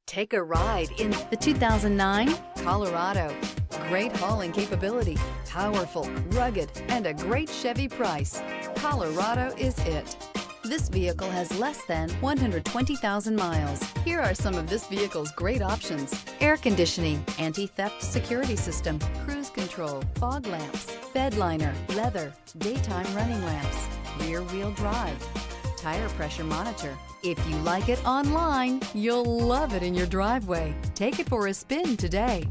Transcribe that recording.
Take a ride in the 2009 Colorado. Great hauling capability, powerful, rugged, and a great Chevy price. Colorado is it. This vehicle has less than 120,000 miles. Here are some of this vehicle's great options: air conditioning, anti-theft security system, cruise control, fog lamps, bed liner, leather, daytime running lamps, rear wheel drive, tire pressure monitor. If you like it online, you'll love it in your driveway. Take it for a spin today.